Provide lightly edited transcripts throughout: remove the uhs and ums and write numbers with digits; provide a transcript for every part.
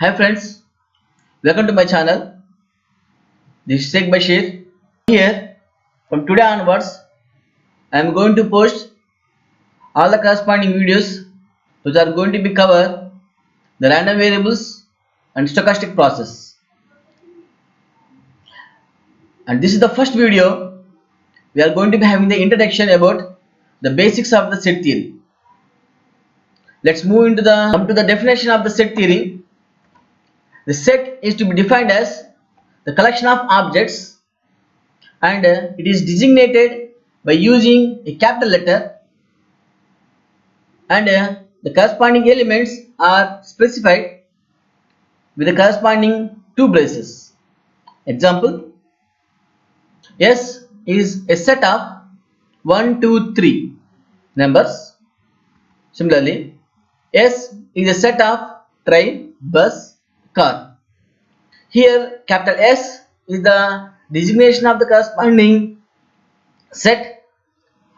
Hi friends, welcome to my channel. This is Sheikh Bashir. Here, from today onwards, I am going to post all the corresponding videos which are going to be cover the random variables and stochastic process. And this is the first video. We are going to be having the introduction about the basics of the set theory. Let's move into the definition of the set theory. The set is to be defined as the collection of objects, and it is designated by using a capital letter, and the corresponding elements are specified with the corresponding two braces. Example: S is a set of 1, 2, 3 numbers. Similarly, S is a set of train, bus, car. Here capital S is the designation of the corresponding set,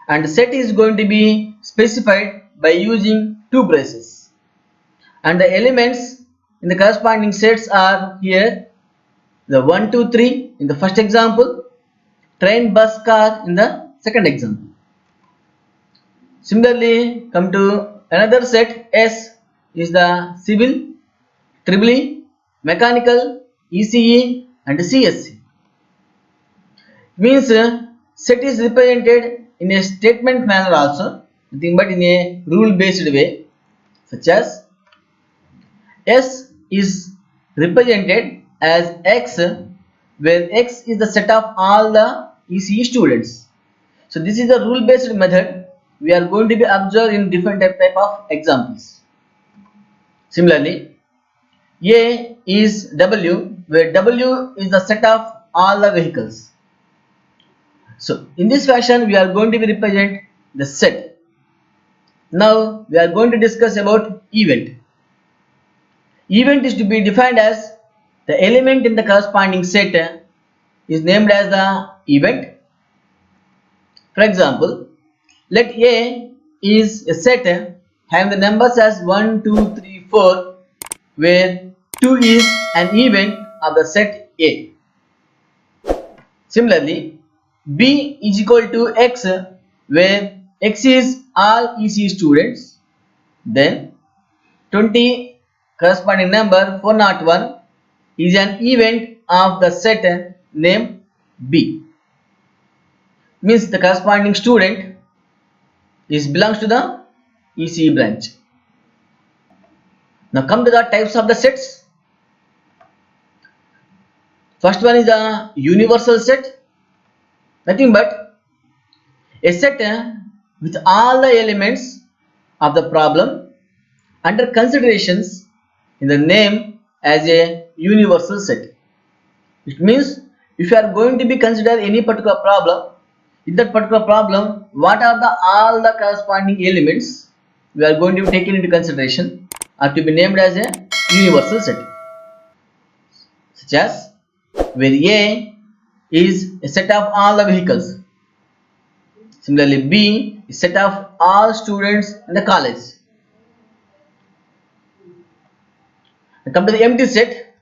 and the set is going to be specified by using two braces, and the elements in the corresponding sets are here the 1, 2, 3 in the first example, train, bus, car in the second example. Similarly, come to another set. S is the civil, triple E, mechanical, ECE and CSE. Means set is represented in a statement manner also, nothing but in a rule based way, such as S is represented as X, where X is the set of all the ECE students. So this is the rule based method we are going to be observed in different type of examples. Similarly, A is W, where W is the set of all the vehicles. So in this fashion we are going to be represent the set. Now we are going to discuss about event. Event is to be defined as the element in the corresponding set is named as the event. For example, let A is a set having the numbers as 1, 2, 3, 4, where 2 is an event of the set A. Similarly, B is equal to X, where X is all EC students. Then 20 corresponding number 401 is an event of the set named B. Means the corresponding student belongs to the ECE branch. Now come to the types of the sets. First one is the universal set. Nothing but a set with all the elements of the problem under considerations in the name as a universal set. It means if you are going to be consider any particular problem, in that particular problem, what are the all the corresponding elements we are going to be taken into consideration are to be named as a universal set. Such as where A is a set of all the vehicles. Similarly, B is set of all students in the college. Now come to the empty set.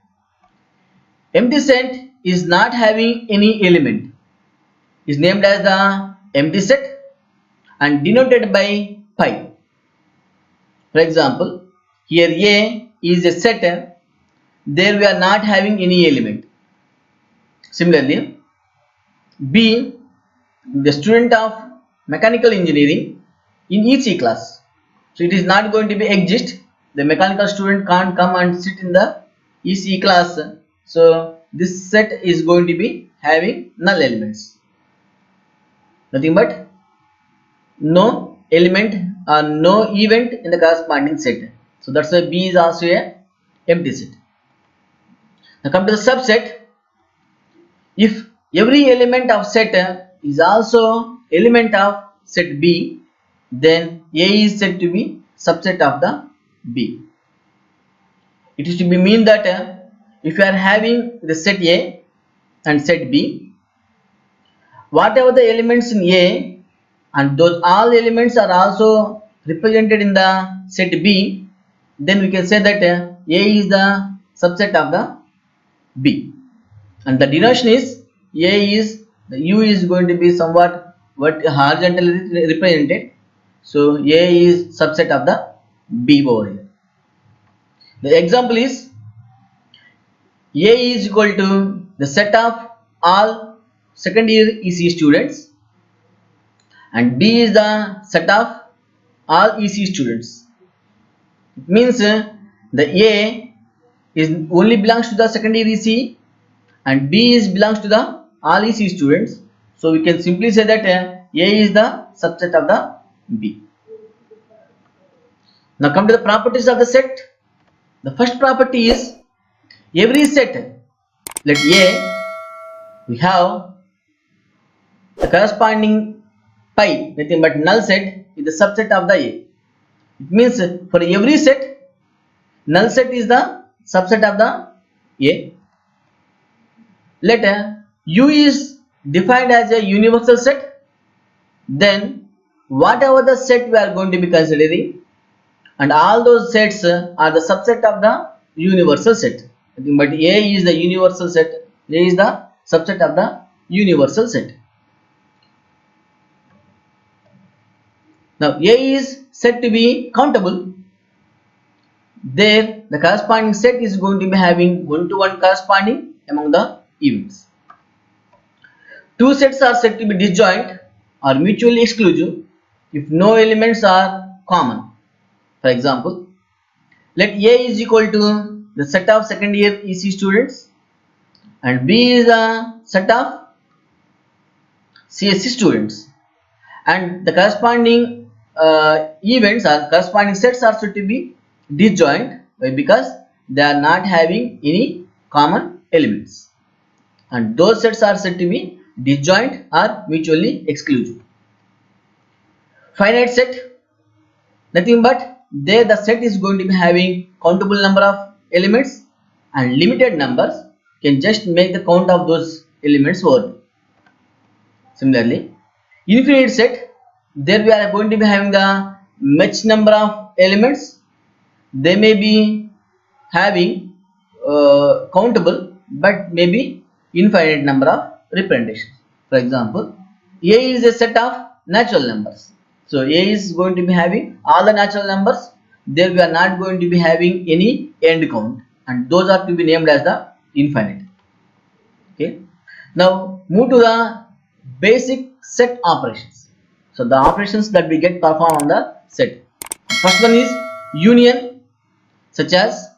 Empty set is not having any element. Is named as the empty set and denoted by pi. For example, here A is a set, there we are not having any element. Similarly, B, the student of mechanical engineering in ECE class. So it is not going to be exist. The mechanical student can't come and sit in the ECE class. So this set is going to be having null elements. Nothing but no element or no event in the corresponding set. So that's why B is also a empty set. Now come to the subset. If every element of set is also element of set B, then A is said to be subset of the B. It is to be mean that if you are having the set A and set B, whatever the elements in A and those all elements are also represented in the set B, then we can say that A is the subset of the B. And the denotation is A is the U is going to be somewhat horizontally represented. So A is subset of the B over here. The example is A is equal to the set of all second year EC students and B is the set of all EC students. It means the A is only belongs to the second year EC and B is belongs to the all EC students. So we can simply say that A is the subset of the B. Now come to the properties of the set. The first property is every set, let A, we have the corresponding pi, nothing but null set is the subset of the A. It means for every set, null set is the subset of the A. Let U is defined as a universal set, then whatever the set we are going to be considering, and all those sets are the subset of the universal set. But A is the universal set, A is the subset of the universal set. Now A is said to be countable. There the corresponding set is going to be having one-to-one corresponding among the events. Two sets are said to be disjoint or mutually exclusive if no elements are common. For example, let A is equal to the set of second year EC students and B is a set of CSC students, and the corresponding events or corresponding sets are said to be disjoint because they are not having any common elements, and those sets are said to be disjoint or mutually exclusive. Finite set, nothing but there the set is going to be having countable number of elements and limited numbers can just make the count of those elements over. Similarly, infinite set, there we are going to be having the much number of elements. They may be having countable but maybe infinite number of representations. For example, A is a set of natural numbers. So A is going to be having all the natural numbers. There we are not going to be having any end count, and those are to be named as the infinite. Okay. Now move to the basic set operations. So the operations that we get performed on the set. First one is union, such as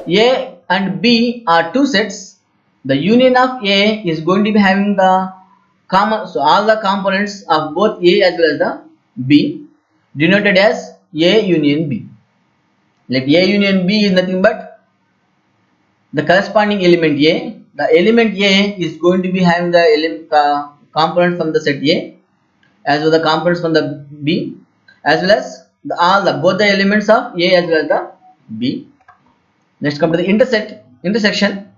A and B are two sets. The union of A is going to be having the common, so all the components of both A as well as the B, denoted as A union B. Like A union B is nothing but the corresponding element A. The element A is going to be having the components from the set A as well as the components from the B, as well as both the elements of A as well as the B. Next come to the intersection.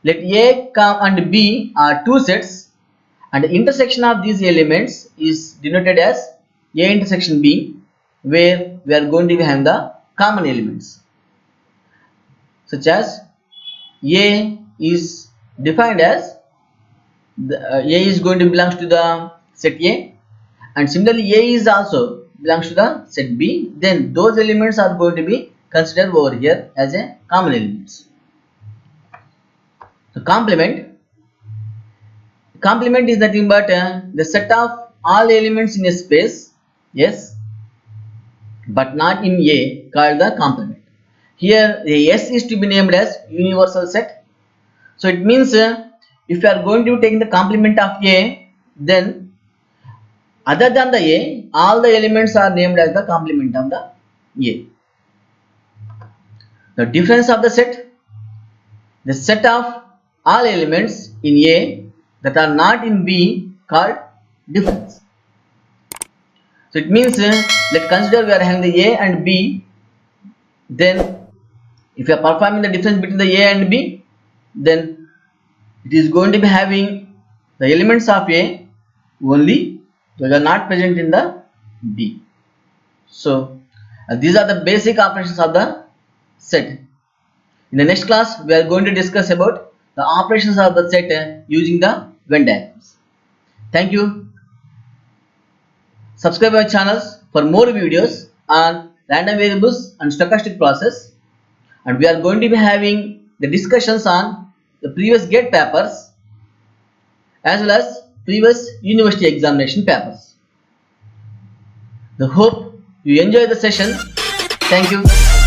Let A and B are two sets, and the intersection of these elements is denoted as A intersection B, where we are going to be having the common elements, such as A is defined as A is going to belongs to the set A, and similarly A is also belongs to the set B. Then those elements are going to be considered over here as a common elements. So complement is nothing but the set of all elements in a space, yes, but not in A, called the complement. Here the S is to be named as universal set. So it means if you are going to take the complement of A, then other than the A, all the elements are named as the complement of the A. The difference of the set of all elements in A that are not in B called difference. So it means let's consider we are having the A and B. Then if you are performing the difference between the A and B, then it is going to be having the elements of A only, those are not present in the B. So these are the basic operations of the set. In the next class, we are going to discuss about the operations of the set using the Venn diagrams. Thank you. Subscribe my channels for more videos on random variables and stochastic process. And we are going to be having the discussions on the previous GATE papers as well as previous university examination papers. I hope you enjoy the session. Thank you.